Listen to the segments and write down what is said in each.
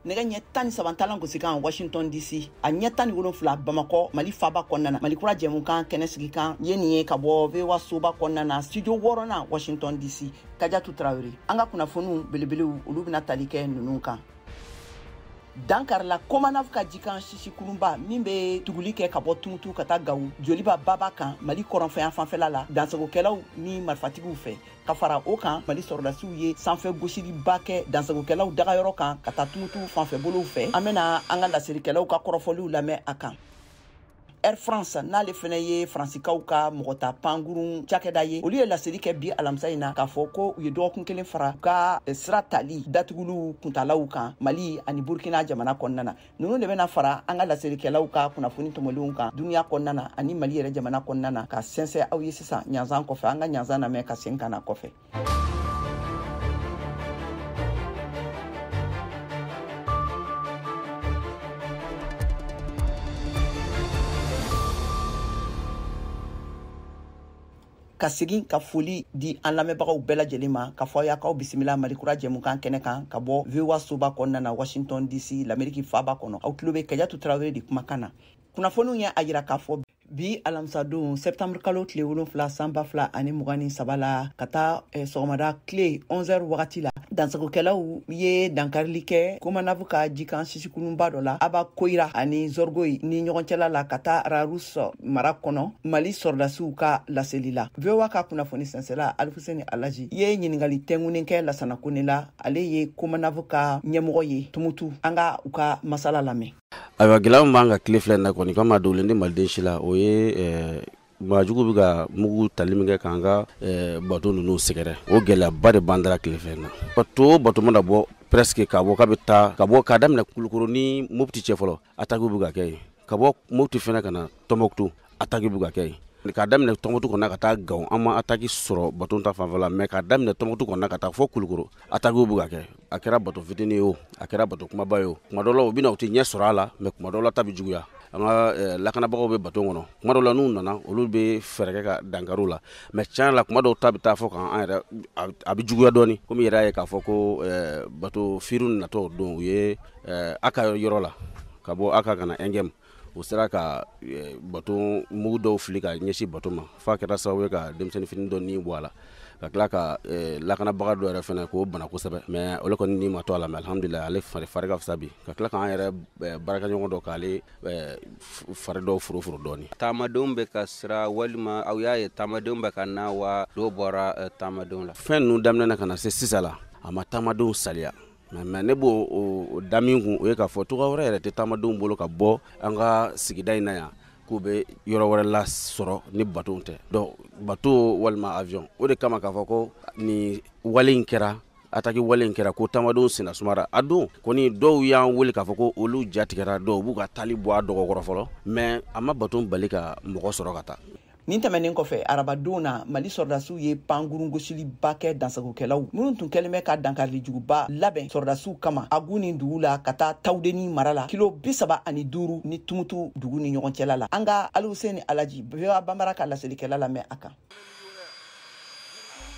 nega ɲɛ 13 talan gosi kan Washington DC a ɲɛ 17 Bamako Mali faba kɔnɔna Mali kura jɛmukan kɛnɛ sigi kan ye nin ye ka bɔ VOA soba kɔnɔna studio 6 Washington DC Kadiatu Traoré an ka kunnafoniw belebelew olu bɛna tali kɛ ninnu kan Dankarla Komanaf ka jikan sisi kulumba min bɛ tuguli kɛ ka bɔ Tumutu ka taa Gawo joliba baba kan Mali kɔrɔnfɛn fanfɛla la dansagokɛlaw ni marifatigiw fɛ ka fara o kan Mali sɔrɔdasiw ye sanfɛ gosiliba kɛ dansagokɛlaw dagayɔrɔ kan ka taa Tumutu fanfɛ bolow fɛ an bɛna an ka lasirikɛlaw ka kɔrɔfɔliw lamɛn a kan Air France n'ale fɛnɛ ye Fransikaw ka mɔgɔta pangurun cakɛda ye olu ye laseli kɛ bi alamisa in na k'a fɔ ko u ye dɔgɔkun kelen fara ka sira tali datuguliw kuntalaw kan Mali ani Burkina jamana kɔnɔna na ninnu de bɛna fara an ka laselikɛlaw ka kunnafoni tɔmɔlenw kan duniya kɔnɔna na ani Mali yɛrɛ jamana kɔnɔna na ka sɛnsɛn aw ye sisan ɲanzan kɔfɛ an ka ɲanzan lamɛn ka sen kana kɔfɛ ka segin ka foli di an lamɛnbagaw bɛɛ lajɛlen ma ka fɔ y'a kaw bisimila Mali kura jɛmukan kɛnɛ kan ka bɔ VOA soba kɔnɔna na Washington DC l'Amérique faba kɔnɔ aw tulo bɛ Kadiatu Traoré de kumakan na kunnafoniw ye a yira k'a fɔ bi alamisadon septembre kalo tile 7 san 2023 la ka taa sɔgɔmada tile 11h wagati la dansagokɛlaw ye dankarili kɛ Komanafu ka jikan sisikulunba dɔ la Aba Koira ani Zorgoy ni ɲɔgɔn cɛla la ka taa Rarus mara kɔnɔ Mali sɔrɔdasiw ka laseli la VOA ka kunnafoni sɛnsɛla Alfuseni Alaji ye ɲiningali tɛngunen kɛ Lasana Kone la ale ye Komanafu ka ɲɛmɔgɔ ye Tumutu an ka u ka masala lamɛn ayiwa gɛlɛya min b'an ka tile filɛ in na kɔni kama a dogolen di maliden si la o ye maajugu bɛ ka mugu tali min kɛ k'an ka bato ninnu sɛgɛrɛ o gɛlɛyaba de b'an dara tile filɛ in na bato mana bɔ presque ka bɔ k'a daminɛ Kulukoro ni Mopti cɛ fɔlɔ attaque bɛ ka kɛ yen ka bɔ Mopti fɛnɛ ka na Tɔnbɔkutu attaque bɛ ka kɛ yen k'a daminɛ Tɔnbɔkutu kɔnɔ ka taa Gawo an ma attaque sɔrɔ bato ta fanfɛla mais k'a daminɛ Tɔnbɔkutu kɔnɔ ka taa fɔ Kulukoro attaque bɛ ka kɛ a kɛra bato fitinin ye o a kɛra bato kumaba ye o kuma dɔ la u bɛna u tɛ ɲɛ sɔrɔ a la mais kuma dɔ la ta bɛ juguya an ka lakanabagaw bɛ bato kɔnɔ kuma dɔ la n'u nana olu bɛ fɛɛrɛ kɛ ka dankariw la mais tiɲɛ la kuma dɔw ta bɛ taa fɔ kan an yɛrɛ a bɛ juguya dɔɔni komi yɛrɛ y'a ye k'a fɔ ko bato firu natɔ don u ye a ka yɔrɔ la ka bɔ a ka kana Engem u sera ka bato mugu dɔw fili ka ɲɛsin bato ma f'a kɛra sababu ye ka denmisɛnnin fitinin dɔ ni bɔ a la ka tila ka lakanabaga dɔ yɛrɛ fɛnɛ k'o bana kosɛbɛ mais olu kɔni ni ma to a la mais alhamdulillah ale fari ka fisa bi ka tila k'an yɛrɛ baarakɛɲɔgɔn dɔ k'ale fari dɔw foro dɔɔni taamadenw bɛ ka sira walima aw y'a ye taamadenw bɛ ka na wa dɔw bɔra taamadenw la fɛn ninnu daminɛ na ka na se sisan la a ma taamadenw saliya mais ne b'o o da min kun o ye k'a fɔ togoya wɛrɛ yɛrɛ tɛ taamadenw bolo ka bɔ an ka sigida in na yan k'u bɛ yɔrɔ wɛrɛ la sɔrɔ ni bateau tɛ donc bateau walima avion o de kama k'a fɔ ko ni wale in kɛra attaque wale in kɛra ko taamadenw senna sumara a don kɔni dɔw y'an wele k'a fɔ ko olu jatigɛra dɔw b'u ka tali bɔ a dɔgɔkɔrɔ fɔlɔ mais a ma bateau bali ka mɔgɔ sɔrɔ ka taa nin tɛmɛnen kɔfɛ arabadon na Mali sɔrɔdasiw ye pangurun gosiliba kɛ dansagokɛlaw minnu tun kɛlen bɛ ka dankarilijuguba labɛn sɔrɔdasiw kama Agu ni dugu la ka taa Tawudeni mara la kilo 75 ni Tumutu dugu ni ɲɔgɔn cɛla la an ka Alfuseni Alaji VOA Bambara ka laselikɛla lamɛn a kan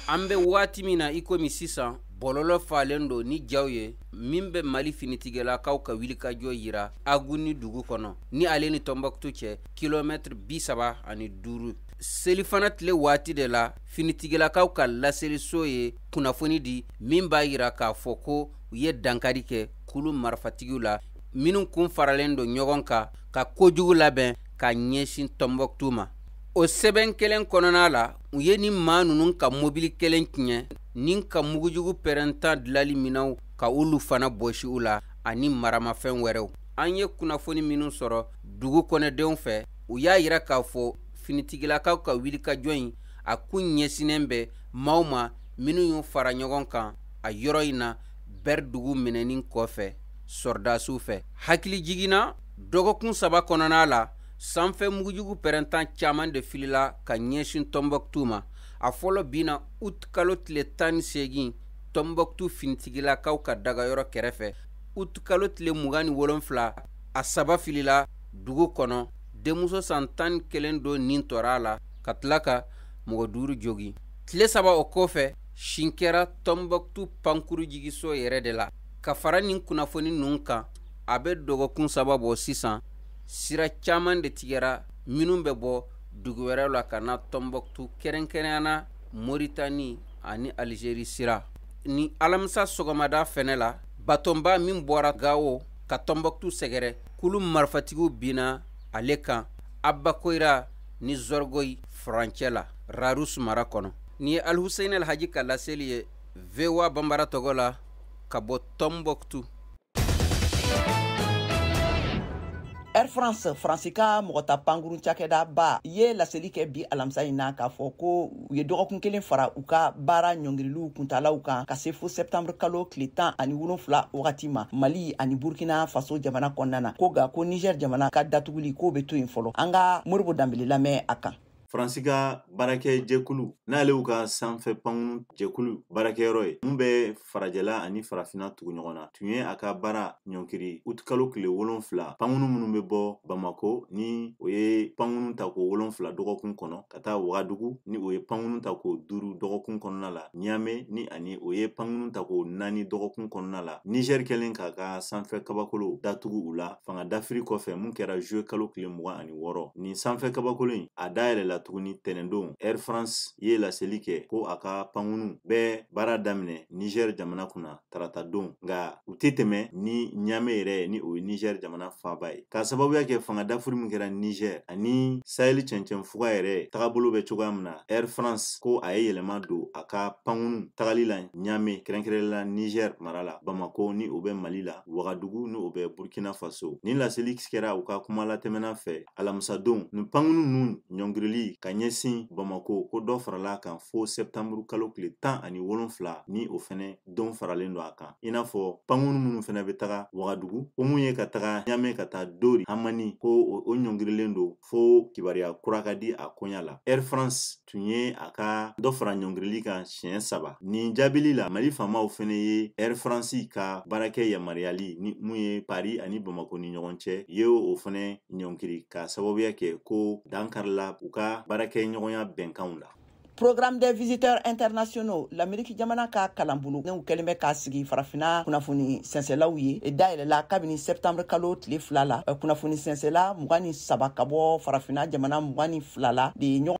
an bɛ waati min na i komi sisan bɔlɔlɔ falen don ni jaw ye min bɛ Mali finitigɛlakaw ka wilikajɔ yira Agu ni dugu kɔnɔ ni ale ni Tɔnbɔkutu cɛ kilomètre 75 selifana tile waati de la finitigɛlakaw ka laseliso ye kunnafoni di min b'a yira k'a fɔ ko u ye dankari kɛ kulu marifatigiw la minnu kun faralen don ɲɔgɔn kan ka kojugu labɛn ka ɲɛsin Tɔnbɔkutu ma o sɛbɛn kelen kɔnɔna la u ye ni maa ninnu ka mobili kelen tiɲɛ nin ka mugujugu pɛrɛntan dilali minɛnw ka olu fana bɔsi u la ani maramafɛn wɛrɛw an ye kunnafoni minnu sɔrɔ dugu kɔnɔdenw fɛ u y'a yira k'a fɔ finitigilakaw ka wilikajɔ in a kun ɲɛsinen bɛ maaw ma minnu y'u fara ɲɔgɔn kan a yɔrɔ in na bɛr dugu minɛnin kɔfɛ sɔrɔdasiw fɛ hakili jiginna dɔgɔkun 3 kɔnɔna la sanfɛ mugujugu pɛrɛntan caman de filila ka ɲɛsin Tɔnbɔkutu ma a fɔlɔ bina août kalo tile 18 Tɔnbɔkutu finitigilakaw ka dagayɔrɔ kɛrɛfɛ août kalo tile 27 a saba filila dugu kɔnɔ denmuso san 11 don nin tɔra la ka tila ka mɔgɔ 5 jogi tile 3 o kɔfɛ sin kɛra Tɔnbɔkutu pankuru jigiso yɛrɛ de la ka fara nin kunnafoni ninnu kan a bɛ dɔgɔkun saba bɔ sisan sira caman de tigɛra minnu bɛ bɔ dugu wɛrɛw la ka na Tombouctou kɛrɛnkɛrɛnyana Mauritanie ani Algérie sira ni alamisa sɔgɔmada fɛnɛ la batonba min bɔra Gao ka Tombouctou sɛgɛrɛ kulu marifatigiw binna ale kan Abba Koira ni Zorgoy furancɛ la Rarous mara kɔnɔ ni ye Al Hussein El Hadji ka laseli ye VOA Bambara tɔgɔ la ka bɔ Tombouctou. Air France Francika mɔgɔta pangurun cakɛda ba ye laseli kɛ bi alamisa in na k'a fɔ ko u ye dɔgɔkun kelen fara u ka baara ɲɔngiriliw kuntalaw kan ka se fo septembre kalo tile 17 wagati ma Mali ani Burkina Faso jamana kɔnɔna na ko ga ko Niger jamana ka datuguli ko bɛ to yen fɔlɔ an ka Moribo Dambele lamɛn a kan. Fransika barakɛ jɛkulu n'ale u ka sanfɛ pangu jɛkulu barakɛyɔrɔ ye mun bɛ farajɛla ani farafina tugu ɲɔgɔn na tun ye a ka baara ɲɔnkiri utikalo tile 7 pangunu minnu bɛ bɔ Bamako ni o ye pangunu ta ko 7 dɔgɔkun kɔnɔ ka taa Wagadugu ni o ye pangunu ta ko 5 dɔgɔkun kɔnɔna la Niamey ni ani o ye pangunu ta ko 4 dɔgɔkun kɔnɔna la Niger kɛlen k'a ka sanfɛ kabakolo datugu u la fanga d'Afrique kɔfɛ mun kɛra juillet kalo tile 26 ni sanfɛ kabakolo in a dayɛlɛ la tuguni tɛnɛndon Air France ye laseli kɛ ko a ka pangunu bɛɛ baara daminɛ Niger jamana kunna tarata don nga u tɛ tɛmɛ ni Niamey yɛrɛ ni o ye Niger jamana faaba ye ka sababuya kɛ fanga d'Afrique min kɛra Niger ani Sahel cɛncɛn fuga yɛrɛ tagabolo bɛ cogoya min na Air France ko a ye yɛlɛma don a ka pangunu tagali la Niamey kɛrɛnkɛrɛnla Niger mara la Bamako ni o bɛ Mali la Wagadugu ni o bɛ Burkina Faso ni laseli kɛra u ka kuma latɛmɛna fɛ alamisa don ni pangunu nun ɲɔngirili ka ɲɛsin Bamako ko dɔ farala kan fo septembre kalo tile 17 ni o fɛnɛ don faralen don a kan i n'a fɔ pangunu minnu fɛnɛ bɛ taga Wagadugu ko mun ye ka taga Niamey ka taa Dori Hamani ko o ɲɔngirilen don fo kibariya kura ka di a koɲa la Air France tun ye a ka dɔ fara ɲɔngirili kan siɲɛ 3 nin jaabili la Mali faamaw fɛnɛ ye Air France ka baarakɛ yamaruyali ni mun ye Paris ani Bamako ni ɲɔgɔn cɛ ye o fɛnɛ ɲɔngiri ka sababuya kɛ ko dankarila u ka baarakɛ ɲɔgɔnya bɛnkanw la. Programme des visiteurs internationaux l'Amérique jamana ka kalanbulu ne kɛlen bɛ k'a sigi farafina kunnafoni sɛnsɛlaw ye dayɛlɛla kabini septembre kalo tile 2 la kunnafoni sɛnsɛla 23 ka bɔ farafina jamana 22 la de ye ɲɔgɔn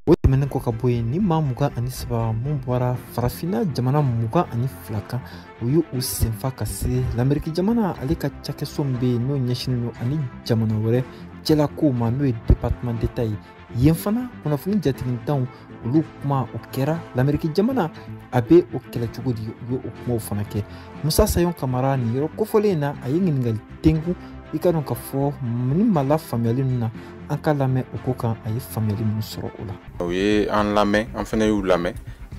o tɛmɛnen kɔ ka bɔ yen ni maa 23 mun bɔra farafina jamana 22 kan u ye u senfa ka se l'Amérique jamana ale ka cakɛso min bɛ yen n'o ɲɛsinnen don ani jamana wɛrɛ cɛlakow ma n'o ye département d'état ye yen fana kunnafoni jatigitanw olu kuma o kɛra l'Amérique jamana a bɛ o kɛlɛ cogo di u ye o kumaw fana kɛ Musa Sayon Kamara nin yɔrɔ kofɔlen na a ye ɲininkali tengu i ka dɔn ka fɔ ni ma la faamuyali ninnu na an ka lamɛn o ko kan a ye faamuyali minnu sɔrɔ o la. U ye an lamɛn an fana y'u lamɛn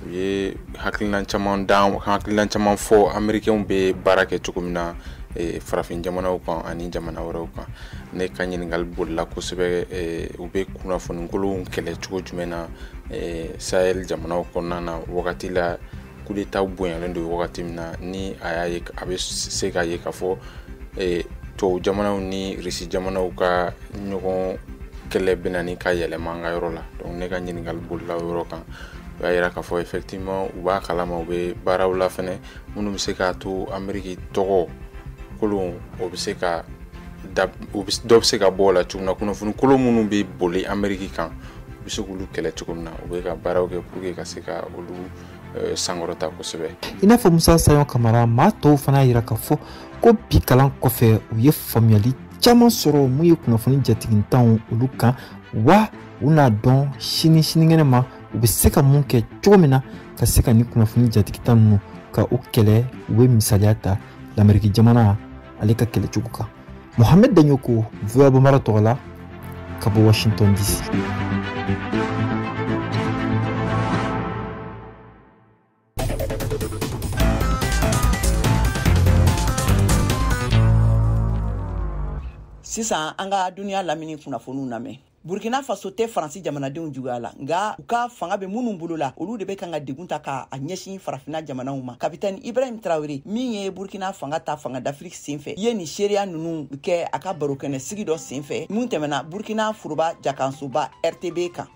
u ye hakilina caman fɔ Américains bɛ baara kɛ cogo min na farafin jamanaw kan ani jamana wɛrɛw kan ne ka ɲininkali bolila kosɛbɛ u bɛ kunnafoni kolonw kɛlɛ cogo jumɛn na Sahel jamanaw kɔnɔna na wagati la coup d'état bonyalen don wagati min na ni a y'a ye a bɛ se k'a ye k'a fɔ tubabu jamanaw ni Russie jamanaw ka ɲɔgɔn kɛlɛ bɛna ni ka yɛlɛma an ka yɔrɔ la donc ne ka ɲininkali bolila o yɔrɔ kan o y'a yira k'a fɔ effectivement u b'a kalama u bɛ baaraw la fɛnɛ minnu bɛ se k'a to Amérique tɔgɔ kolon o bɛ se ka dɔ bɛ se ka bɔ o la cogo min na kunnafoni kolon minnu bɛ boli Amérique kan u bɛ se k'olu kɛlɛ cogo min na u bɛ ka baaraw kɛ pour que ka se ka olu sankɔrɔta kosɛbɛ. I n'a fɔ Musa Sayon Kamara maa tɔw fana yira k'a fɔ ko bi kalan kɔfɛ u ye faamuyali caman sɔrɔ mun ye kunnafoni jatigitanw olu kan wa u n'a dɔn sinikɛnɛ ma u bɛ se ka mun kɛ cogo min na ka se ka ni kunnafoni jatigitan ninnu ka o kɛlɛ u bɛ misaliya ta l'Amérique jamana ale ka kɛlɛ cogo kan Mohamed Danyoko, VOA Bambara Tola, Cabo Washington DC. Sisan an ka duniya lamini kunnafoniw lamɛn. Burkina Faso tɛ Faransi jamanadenw juguya la nga u ka fanga be minnu bolo la olu de be kan ka degun ta ka a ɲɛsin farafina jamanaw ma. Kapitɛni Ibrahim Traoré min ye Burkina fanga ta fanga d'Afrique senfɛ ye ni seereya nunu kɛ a ka barokɛnɛ sigi dɔ senfɛ mun tɛmɛna Burkina Furuba Jakansoba RTB kan.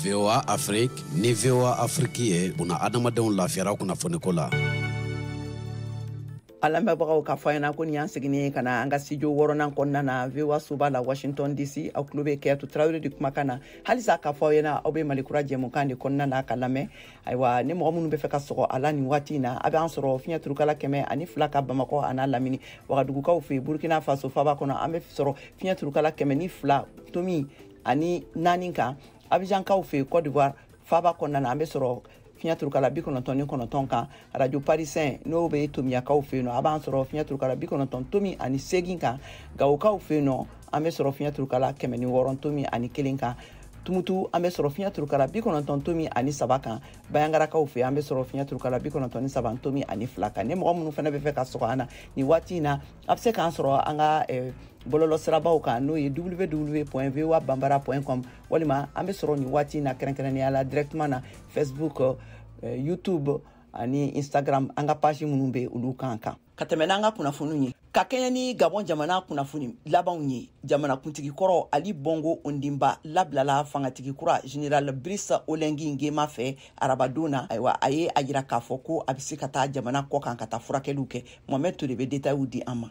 VOA Afrique ni VOA Afrique ye buna adamadenw lafiyara kunnafoniko la. Alamɛbagaw ka fɔ ɲɛna ko nin y'an seginne ka na an ka studio wɔɔrɔnan kɔnɔna na VOA soba la Washington DC aw tulo bɛ Kɛyatu Tarawele de kumakan na halisa k'a fɔ aw ɲɛna aw bɛ Malikura jɛmukan de kɔnɔna na ka lamɛn ayiwa ni mɔgɔ minnu bɛ fɛ ka sɔgɔ a la nin waati in na a bɛ an sɔrɔ fiɲɛ turukala 102 ka Bamakɔ a n'a lamini Wagadugukaw fɛ Burkina Faso faba kɔnɔ an bɛ sɔrɔ fiɲɛ turukala 102 tomi ani 4 kan Abidjankaw fɛ Côte d'Ivoire faba kɔnɔna na an bɛ sɔrɔ fiɲɛ turukala 99 kan Radio Parisien n'o bɛ Tomiyakaw fɛ yen nɔ a b'an sɔrɔ fiɲɛ turukala 98 tomi ani 8 kan Gawokaw fɛ yen nɔ an bɛ sɔrɔ fiɲɛ turukala 106 tomi ani 1 kan Tumutu an bɛ sɔrɔ fiɲɛ turukala 90 tomi ani 3 kan Bayangarakaw fɛ an bɛ sɔrɔ fiɲɛ turukala 93 tomi ani 2 kan ni mɔgɔ minnu fana bɛ fɛ ka sɔgɔ an na ni waati in na a bɛ se k'an sɔrɔ an ka bɔlɔlɔ sirabaw kan n'o ye www.voabambara.com walima an bɛ sɔrɔ nin waati in na kɛrɛnkɛrɛnnenya la directement na Facebook YouTube ani Instagram an ka page minnu bɛ olu kan ka tɛmɛ n'an ka kunnafoniw ye ka kɛɲɛ ni Gabon jamana kunnafoni labanw ye jamana kuntigi kɔrɔ Ali Bongo Ondimba labilala fangatigi kura General Brice Oligui Nguema fɛ arabadon na ayiwa a ye a jira k'a fɔ ko a bɛ se ka taa jamana kɔ kan ka taa furakɛliw kɛ Mohamed Toure bɛ détails di an ma.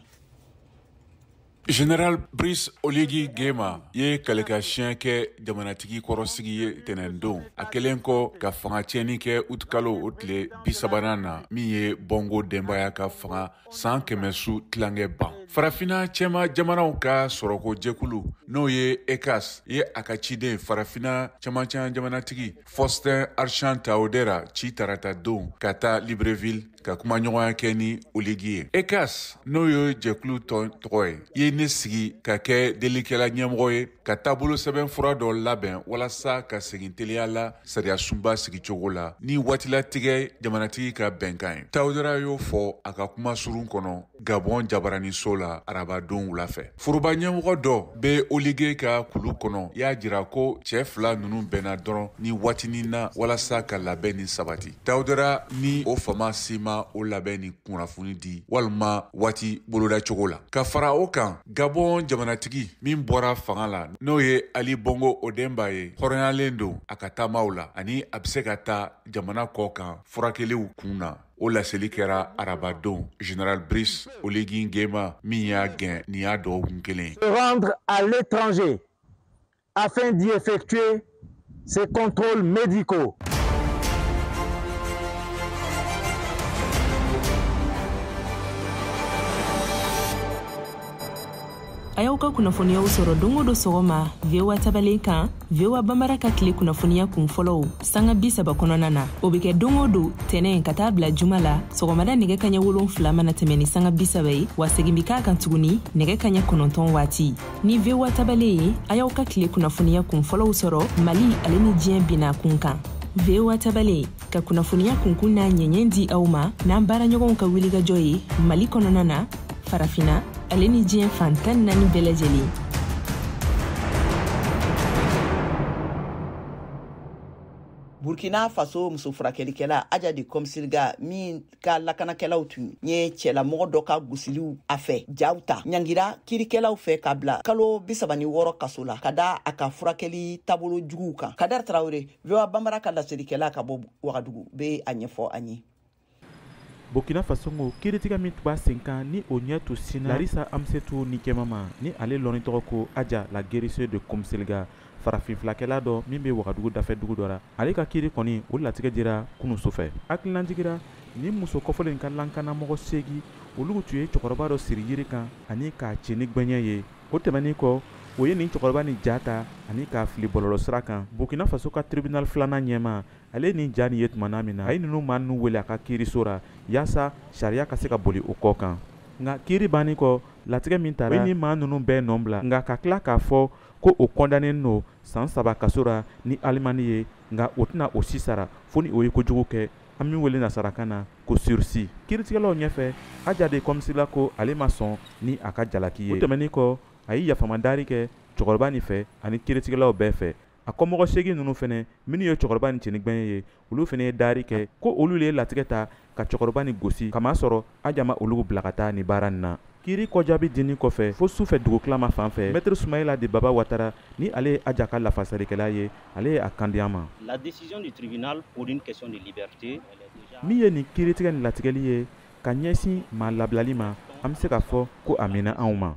General Brice Oligui Nguema ye kɛlɛkɛsiɲɛ kɛ jamanatigi kɔrɔsigi ye tɛnɛndon a kɛlen kɔ ka fanga tiɲɛni kɛ utikalo o tile 30 na min ye Bongo denbaya ka fanga san 100 su tilankɛ ban. Farafina cɛma jamanaw ka sɔrɔko jɛkulu n'o ye ECAS ye a ka ciden farafina cɛmancɛ jamanatigi Faustin Archange Touadéra ci tarata don ka taa Libreville ka kuma ɲɔgɔnya kɛ ni Oligui ye. ECAS n'o ye jɛkulu tɔgɔ ye ne sigi ka kɛ delikɛla ɲɛmɔgɔ ye ka taabolo sɛbɛn fura dɔ labɛn walasa ka segin teliya la sariya sunba sigi cogo la ni waatilatigɛ jamanatigi ka bɛnkan ye. Touadéra y'o fɔ a ka kuma surun kɔnɔ Gabon jabaraniso la arabadon wula fɛ. Furuba ɲɛmɔgɔ dɔ bɛ Oligui ka kulu kɔnɔ y'a jira ko cɛ fila ninnu bɛnna dɔrɔn ni waatinin na walasa ka labɛn ni sabati. Touadéra ni o fama sima o labɛn ni kunnafoni di walima waati boloda cogo la. Ka fara o kan Gabon jamanatigi min bɔra fanga la n'o ye Ali Bongo Ondimba ye hɔrɔnyalen don a ka taamaw la ani a bɛ se ka taa jamana kɔ kan furakɛliw kun na. O laseli kɛra arabadon General Brice Oligui Nguema min y'a gɛn nin y'a dɔgɔkun kelen. Se rendre à l'étranger afin d'y effectuer ces contrôles médicaux. a y'aw ka kunnafoniyaw sɔrɔ don o don sɔgɔma VOA tabalen kan VOA Bambara ka tile kunnafoniya kun fɔlɔw sanga 30 kɔnɔna na o bɛ kɛ don o don tɛnɛn ka taa bila juma la sɔgɔmada nɛgɛ kaɲɛ 7 mana tɛmɛ ni sanga 30 ye wa segin bi k'a kan tuguni nɛgɛ kaɲɛ 9 waati ni VOA tabalen ye a y'aw ka tile kunnafoniya kun fɔlɔw sɔrɔ Mali ale ni diɲɛ bina kun kan VOA tabalen ka kunnafoniya kunkun n'a ɲɛɲɛ di aw ma n'an baaraɲɔgɔnw ka wulikajɔ ye Mali kɔnɔna na farafina ale ni diɲɛ fan 14 bɛɛ lajɛlen. Burkina Faso muso furakɛlikɛla Ajadi Komsilga min ka lakanakɛlaw tun ye cɛlamɔgɔ dɔ ka gosiliw a fɛ jaw ta ɲangira kirikɛlaw fɛ ka bila kalo 36 kaso la ka da a ka furakɛli taabolo juguw kan. Kadar Traore VOA Bambara ka laselikɛla ka bɔ Wagadugu be a ɲɛfɔ an ye. Burkina Faso ko kiiritigɛ min tun b'a sen kan ni o ɲɛ to sinna Larisa Amsetu ni kɛmama ni ale lɔnni tɔgɔ ko Aja la guérisseuse de Komsilga farafin filakɛla dɔ min bɛ Wagadugu dafɛ dugu dɔ la ale ka kiiri kɔni o latigɛ dira kunun sofɛ hakililanjigira ni muso kɔfɔlen ka lankanamɔgɔ 8 olu tun ye cɛkɔrɔba dɔ siri yiri kan ani k'a ci ni gbɛɲɛ ye o tɛmɛnin kɔ o ye nin cɛkɔrɔba ni ja ta ani k'a fili bɔlɔlɔ sira kan Burkina Faso ka tribunal filanan ɲɛma ale ni ja nin ye tumana min na a ye ninnu maa ninnu wele a ka kiiriso la yaasa sariya ka se ka boli o kɔ kan nka kiiri bannen kɔ latigɛ min tara o ni maa ninnu bɛɛ nɔ bila nka ka tila k'a fɔ ko o kɔndanen no san 7 kaso ra ni alimani ye nka o tɛna o si sara fo ni o ye kojugu kɛ an min wele nasarakan na ko sursi kiiritigɛlaw ɲɛfɛ Ajadi Komsilga ko ale ma sɔn ni a ka jalaki ye o tɛmɛnin kɔ a ye yafamadari kɛ cɛkɔrɔba nin fɛ ani kiiritigɛlaw bɛɛ fɛ a kɔmɔgɔ 8 ninnu fɛnɛ minnu ye cɛkɔrɔba nin cɛnigbɛn ye olu fɛnɛ ye dari kɛ ko olu ye latigɛ ta ka cɛkɔrɔba nin gosi kamasɔrɔ Aja ma olu bila ka taa ni baara nin na kiiri kɔjaabi dini kɔfɛ fo sufɛ dugukilama fan fɛ Maître Soumaïla de Baba Ouattara ni ale ye Aja ka lafasalikɛla ye ale ye a kandiya ma la décision du tribunal pour une question de liberté min ye nin kiiritigɛ ni latigɛli ye ka ɲɛsin maa labilali ma an bɛ se k'a fɔ ko a mɛnna anw ma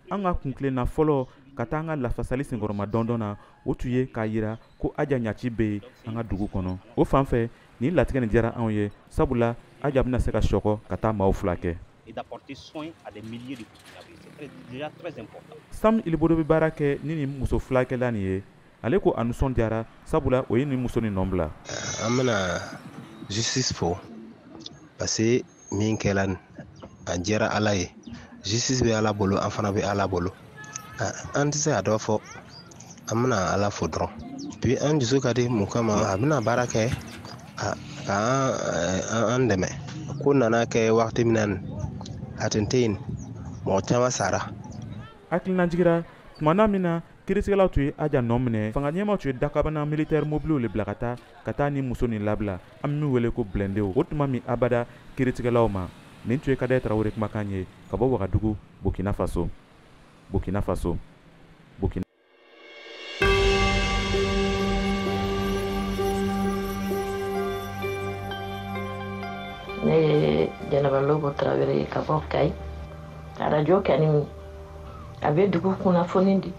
an ka kuntilenna fɔlɔ ka taa an ka lafasali senkɔrɔma dɔndɔn na o tun ye k'a yira ko Aja ɲaci bɛ yen an ka dugu kɔnɔ o fan fɛ nin latigɛ nin diyara anw ye sabula Aja bɛna se ka sɔgɔ ka taa maaw furakɛ et d'apporter soin à des milliers de Burkinabés. C'est déjà très important. Sam Ilbodo bɛ baara kɛ ni nin muso fulakɛla nin ye ale ko a nisɔndiyara sabula o ye nin muso nin nɔ bila an bɛna justice fɔ parce que min kɛla a diyara Ala ye justice bɛ Ala bolo an fana bɛ Ala bolo an tɛ se ka dɔ fɔ an bɛna Ala fo dɔrɔn puis an dusu ka di mun kama a bɛna baara kɛ ka an dɛmɛ ko nana kɛ wagati min na a tun tɛ yen mɔgɔ caman sara hakililajigira tumana min na kiiritigɛlaw tun ye Aja nɔ minɛ fanga ɲɛmaw tun ye dakabana militaire mobiliw le bila ka taa ni muso nin labila an min wele ko blendew o tuma min abada kiiritigɛlaw ma nin tun ye Kadɛ Tarawele kumakan ye ka bɔ Wagadugu Burkina Faso ne ye Jɛnɛba Lobo Tarawele ka bɔ Kayi radio kɛni a bɛ dugu kunnafoni di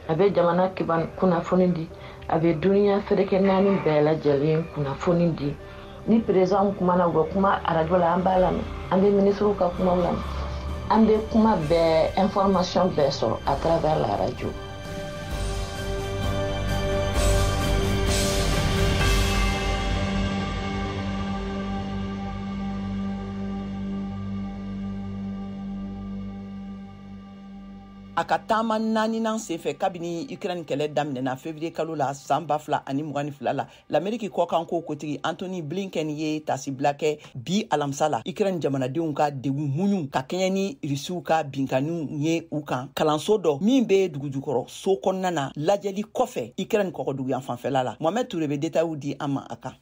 a bɛ jamana kiban kunnafoni di a bɛ duniya fɛrɛkɛ 4 bɛɛ lajɛlen kunnafoni di ni président kumana u bɛ kuma radio la an b'a lamɛn an bɛ ministre ka kumaw lamɛn an bɛ kuma bɛɛ information bɛɛ sɔrɔ à travers la radio. a ka taama 4nan senfɛ kabini Ukraine kɛlɛ daminɛna février kalo la san 2022 la l'Amérique kɔkan ko kotigi Anthony Blinken ye tasibila kɛ bi alamisa la Ukraine jamanadenw ka degun muɲu ka kɛɲɛ ni Rusiw ka binkaniw ye u kan kalanso dɔ min bɛ dugujukɔrɔ so kɔnɔna na lajɛli kɔfɛ Ukraine kɔkɔduguyan fanfɛla la Mohamed Touré bɛ détails di an ma a kan.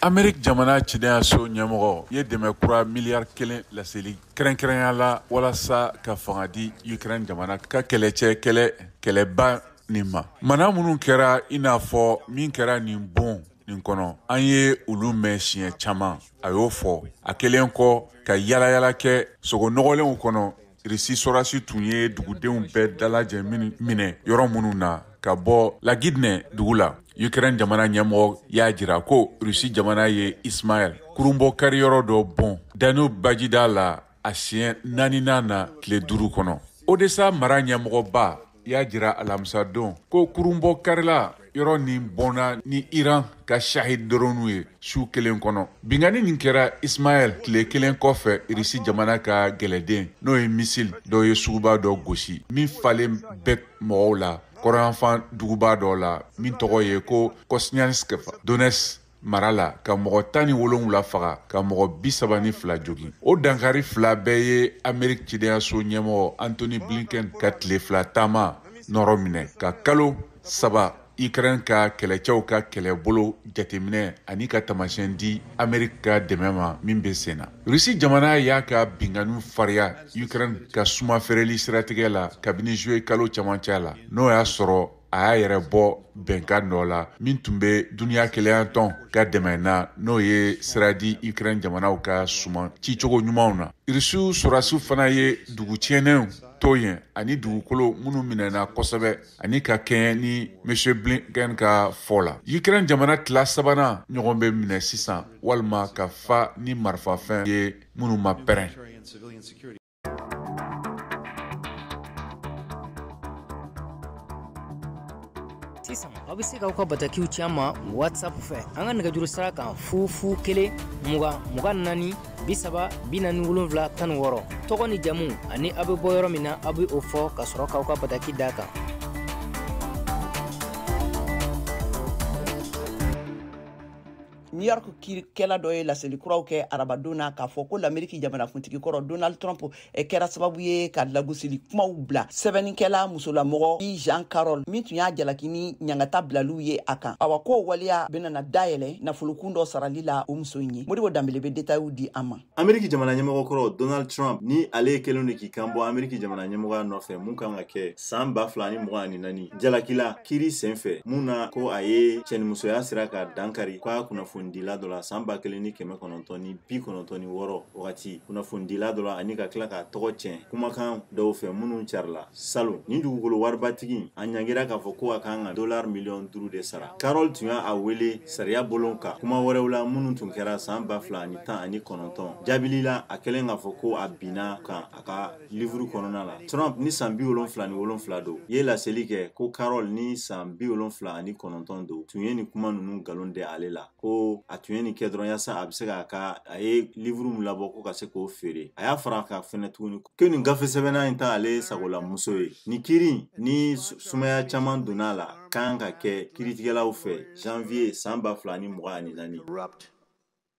Amérique jamana cidɛyaso ɲɛmɔgɔ ye dɛmɛ kura miliyari 1 laseli kɛrɛnkɛrɛnya la walasa ka fanga di Ukraine jamana ka kɛlɛba nin ma. Mana minnu kɛra i n'a fɔ min kɛra nin bon nin kɔnɔ an ye olu mɛn siɲɛ caman a y'o fɔ a kelen kɔ ka yalayala kɛ sogo nɔgɔlenw kɔnɔ Rusi sɔrasi tun ye dugudenw bɛɛ dalajɛ minɛ yɔrɔ minnu na ka bɔ Lagidne dugu la. Ukraine jamana ɲɛmɔgɔ y'a jira ko Rusi jamana ye Ismail kurunbɔ kariyɔrɔ dɔ bon Danube Bajida la a siɲɛ 4 na tile 5 kɔnɔ. Odessa mara ɲɛmɔgɔba y'a jira alamisa don ko kurunbɔ karila yɔrɔ nin bɔnna ni Iran ka shahid drone ye su kelen kɔnɔ. Bingani nin kɛra Ismaël tile kelen kɔfɛ Irisi jamana ka gɛlɛden n'o ye missile dɔ ye suguba dɔ gosi min falen bɛ mɔgɔw la kɔrɔyanfan duguba dɔ la min tɔgɔ ye ko Kosciuszko Donetsk mara la ka mɔgɔ 17 faga ka mɔgɔ 32 jogi. O dankari 2 bɛɛ ye Amerik cidenyaso ɲɛmɔgɔ Anthony Blinken ka tile 2 taama nɔrɔ minɛ ka kalo 3 Ukraine ka kɛlɛcɛw ka kɛlɛbolo jateminɛ ani ka tamasiyɛn di Amerik ka dɛmɛ ma min bɛ sen na. Rusi jamana y'a ka bingani fariya Ukraine ka suma feereli siratigɛ la kabini juillet kalo camancɛ la n'o y'a sɔrɔ a y'a yɛrɛ bɔ bɛnkan dɔ la min tun bɛ duniya kɛlɛya tɔn ka dɛmɛ na n'o ye sira di Ukraine jamanaw ka suma cicogo ɲumanw na. Irisiw sɔrɔdasiw fana ye dugu tiɲɛnenw to yen ani dugukolo minnu minɛna kosɛbɛ ani ka kɛɲɛ ni M. Blinken ka fɔ la. Ukraine jamana tila 3nan ɲɔgɔn bɛ minɛ sisan walima ka fa ni marifafɛn ye minnu ma pɛrɛn. Sisan aw bɛ se k'aw ka batakiw ci an ma WhatsApp fɛ an ka nɛgɛjuru sira kan 001 20 24 30 47 16 tɔgɔ ni jamu ani aw bɛ bɔ yɔrɔ min na aw bɛ o fɔ ka sɔrɔ k'aw ka bataki d'a kan. New York kɛla dɔ ye laseli kuraw kɛ arabadonna k'a fɔ ko l'Amérique jamanakuntigi kɔrɔ Donald Trump kɛra sababu ye ka lagosili kumaw bila sɛbɛnnikɛla musolamɔgɔ Jean Carroll min tun y'a jalaki ni ɲangata bilaliw ye a kan. Awa ko waleya benana dayɛlɛ nafolokun dɔ sarali la o muso in ye. Modibo Dambele bɛ détails di an ma. Amérique jamana ɲɛmɔgɔ kɔrɔ Donald Trump ni ale kelen de k'i kan bɔ Amérique jamana ɲɛmɔgɔ nɔfɛ mun kan ka kɛ san 2024 jalakila kiri senfɛ mun na ko a ye cɛnimusoya sira ka dankari k'a kunnafondila dɔ la san 1996 wagati kunnafondila dɔ la ani ka tila ka tɔgɔ tiɲɛ kumakan dɔw fɛ minnu carila salon ni dugukolo waribatigi a ɲangira k'a fɔ ko a kan ka $5 million de sara. Carol tun y'a wele sariya bolon kan kuma wɛrɛw la minnu tun kɛra san 2019 jaabilila a kɛlen k'a fɔ ko a binna kan a ka livre kɔnɔna la. Trump ni san 77 don ye laseli kɛ ko Carol ni san 79 don tun ye ni kuma ninnu ngalon de ale la ko a tun ye nin kɛ dɔrɔn yasa a bɛ se ka a ye livre min labɔ ko ka se k'o feere. A y'a fara ka fɛnɛ tuguni ko nin gafe sɛbɛnna in ta ale sagola muso ye. Ni kiri ni sumaya caman donna la kan ka kɛ kiritigɛlaw fɛ janvier san 2024.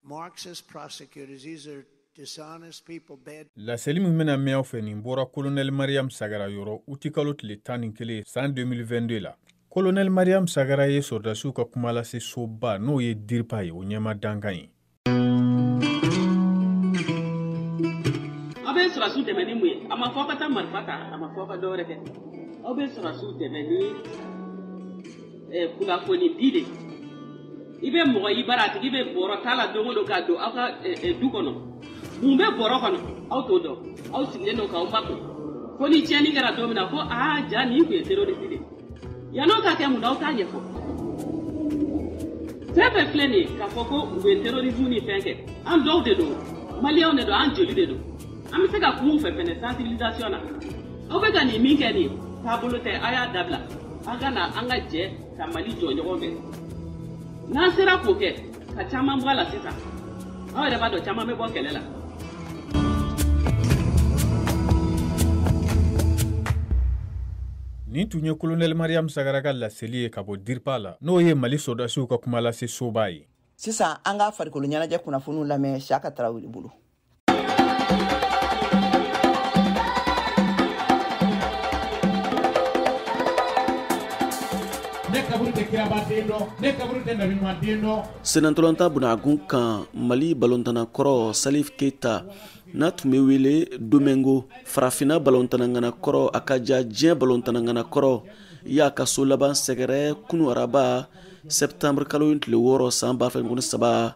Marxist prosecutors, these are dishonest people, bad. Laseli min bɛna mɛn aw fɛ nin bɔra Colonel Mariam Sagara yɔrɔ uti kalo tile 11 san 2022 la. Colonel Mariam Sagara ye sɔrɔdasiw ka kuma lase soba n'o ye DIRPA ye o ɲɛma dankan ye. Aw bɛ sɔrɔdasiw dɛmɛ ni mun ye? A ma fɔ ka taa marifa ta, a ma fɔ ka dɔ wɛrɛ kɛ. Aw bɛ sɔrɔdasiw dɛmɛ ni kunnafoni di de. I bɛ mɔgɔ i bara a tigi bɛ bɔrɔ t'a la don o don k'a don aw ka du kɔnɔ. Mun bɛ bɔrɔ kɔnɔ aw t'o dɔn. Aw sigilen don k'aw makun. Fo ni tiɲɛni kɛra don min na ko ja nin tun ye terroriste de. Yan'o ka kɛ mun na aw t'a ɲɛfɔ. Fɛn fɛn filɛ nin ye k'a fɔ ko u bɛ terrorisme ni fɛn kɛ an dɔw de don maliyɛnw de don an joli de don an bɛ se ka kuma u fɛ fɛnɛ sensibilisation na aw bɛ ka nin min kɛ nin taabolo tɛ a y'a dabila an ka na an ka jɛ ka Mali jɔ ɲɔgɔn fɛ n'an sera k'o kɛ ka caman bɔ a la sisan aw yɛrɛ b'a dɔn caman bɛ bɔ kɛlɛ la. Nin tun ye Colonel Mariam Sagara ka laseli ye ka bɔ DIRPA la n'o ye Mali sɔrɔdasiw ka kuma lase soba ye. Sisan an ka farikolo ɲɛnajɛ kunnafoniw lamɛn Saka Tarawele bolo. Senatolanta Bunagun kan Mali balontana kɔrɔ Salif Keita n'a tun bɛ wele Domingo farafina balontanangana kɔrɔ a ka ja diɲɛ balontanangana kɔrɔ y'a ka so laban sɛgɛrɛ kunu araba septembre kalo tile 6 san 2023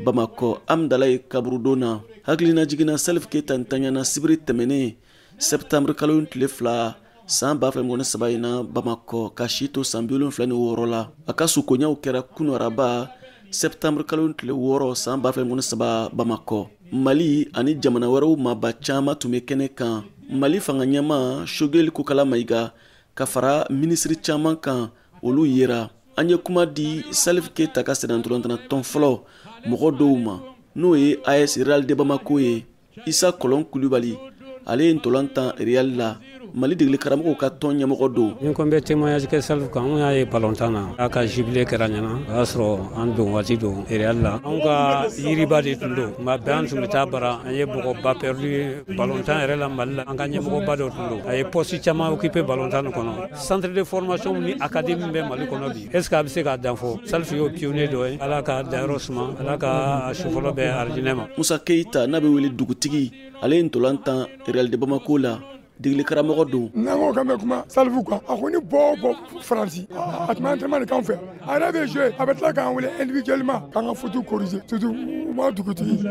Bamako Amdalaye kaburudon na hakilina jiginna Salif Keita ntanyana sibiri tɛmɛnen septembre kalo tile 2 san 2023 na Bamako ka si to san 76 la a ka sukonyaw kɛra kunu araba septembre kalo tile 6 san 2013 Bamako. Mali ani jamana wɛrɛw maba caaman tun bɛ kɛnɛ kan. Mali fanga ɲɛma Choguel Kokala Mayiga ka fara minisiri caaman kan olu yera. An ye kuma di Salif Keita ka sɛdɛntolantana tɔn fɔlɔ mɔgɔ dɔw ma n'o ye AS Real de Bamako ye. Isa Kolon Kulibali ale ye ntolantan Real la. Mali degeli karamɔgɔw ka tɔn ɲɛmɔgɔ don. Ni ko n bɛ témoignage kɛ Salif kan, an y'a ye balontan na. A ka jubilé kɛra ɲɛna. O y'a sɔrɔ an don waati don Real la. Anw ka yiriba de tun don. Tuma bɛɛ an tun bɛ taa bara. An ye mɔgɔba perdu balontan yɛrɛ la Mali la. An ka ɲɛmɔgɔba dɔ tun don. A ye poste caman occupé balontan kɔnɔ. Centre de formation ni académie bɛ Mali kɔnɔ bi. Est ce que a bɛ se k'a dan fɔ? Salif y'o pionnier dɔ ye. Ala ka dayɔrɔ suma. Ala ka sufɔlɔ bɛɛ arijinɛ ma. Musa Keita n'a bɛ wele dugutigi. Ale ye ntolantan Real de Bamako la. Degeli karamɔgɔ don. N'an ko k'an bɛ kuma Salifu kan, a ko ni bɔ Faransi, a tun bɛ entraînement de k'an fɛ. A yɛrɛ bɛ jouer, a bɛ tila k'an wele individuellement k'an ka fautes corriger. Surtout u ma dugutigi.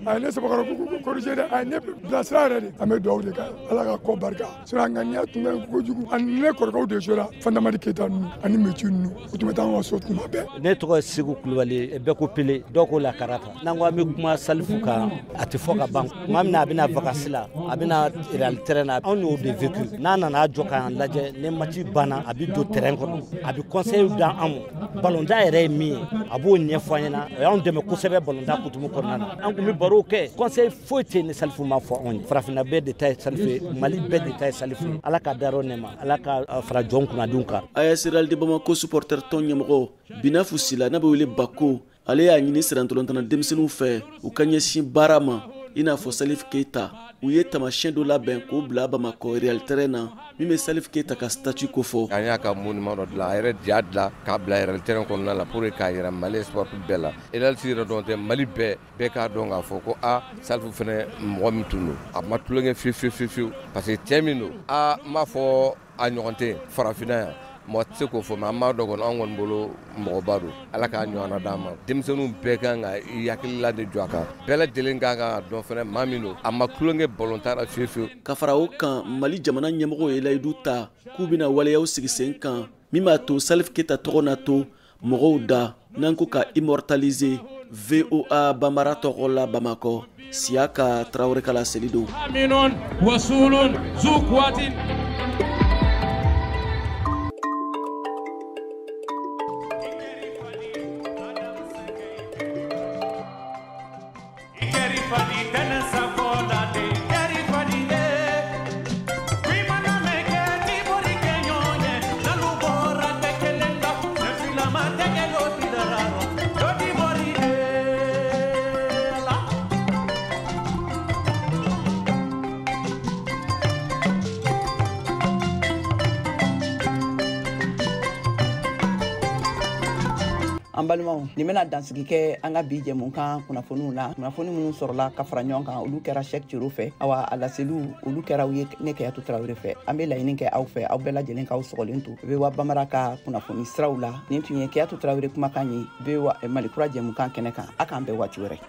A ye ne sabakɔrɔ corriger dɛ, a ye ne bilasira yɛrɛ de. An bɛ dugawu de kɛ Ala ka kɔ barika. Sinon a ŋaniya tun bɛ kojugu. Ani ne kɔrɔkɛw de jouera Fandamadi Keita ninnu ani Metu ninnu. U tun bɛ taa an ka so tuma bɛɛ. Ne tɔgɔ ye Segu Kulubali, bɛɛ ko Pele, dɔw ko La Karata. N'an ko an bɛ kuma Salifu kan, a tɛ fɔ ka ban. Tuma min na a bɛna vacances la, a bɛna Real terrain na, anw y'o de vécu. N'a nana jɔ k'an lajɛ, ni match banna, a bɛ don terrain kɔnɔ. A bɛ conseil d'an ma. Balontan yɛrɛ ye min ye, a b'o ɲɛfɔ an ɲɛna. O y'anw dɛmɛ kosɛbɛ balontan kutumu kɔnɔna na. An tun bɛ baro kɛ, conseil foyi tɛ yen ni Salifu ma fɔ anw ye. Farafinna bɛɛ de ta ye Salifu ye, Mali bɛɛ de ta ye Salifu ye. Ala ka dayɔrɔ nɛɛma, Ala ka fara jɔn kunnadenw kan. AS Real de Bamako supporter tɔn ɲɛmɔgɔ Binafu Sila n'a bɛ wele Bako. Ale y'a ɲini sɛdɛntolantana denmisɛnninw fɛ u ka ɲɛsin baara ma i n'a fɔ Salif Keita. U ye tamasiyɛn dɔ labɛn k'o bila Bamako Real terrain na min bɛ Salif Keita ka statut kofɔ. An y'a ka monument dɔ dilan, a yɛrɛ de y'a dilan k'a bila Real terrain kɔnɔna la pour que k'a yira Mali sport bɛɛ la. Real si yɛrɛ dɔn tɛ, Mali bɛɛ k'a dɔn k'a fɔ ko Salifu fɛnɛ mɔgɔ min tun don. A ma tulonkɛ fiyewu parce que cɛ min don. N m'a fɔ a ɲɔgɔn tɛ farafinna yan. Mɔgɔ tɛ se k'o fɔ mais an b'a dɔn kɔni an kɔni bolo mɔgɔba don. Ala k'a ɲɔgɔnna d'an ma. Denmisɛnninw bɛɛ kan ka i hakilila de jɔ a kan. Bɛɛ lajɛlen kan ka dɔn fɛnɛ maa min don. A ma tulonkɛ balontan na fiyewu. Ka fara o kan Mali jamana ɲɛmɔgɔw ye layidu ta k'u bɛna waleyaw sigi sen kan min b'a to Salif Keita tɔgɔ na to mɔgɔw da n'an ko ka immortaliser VOA Bambara tɔgɔ la Bamako. Siaka Traoré Kala Selido. Aminun wasulun zukwatin. An balimaw nin bɛna dansigi kɛ an ka bi jɛmu kan kunnafoniw la kunnafoni minnu sɔrɔla ka fara ɲɔgɔn kan olu kɛra Cheick Thioro fɛ awa a laseliw olu kɛra u ye ne Keyatu Tarawele fɛ an bɛ laɲini kɛ aw fɛ aw bɛɛ lajɛlen k'aw sɔgɔlen to VOA Bambara ka kunnafoni siraw la nin tun ye Keyatu Tarawele kumakan ye VOA Malikura jɛmukan kɛnɛ kan a k'an bɛɛ waati wɛrɛ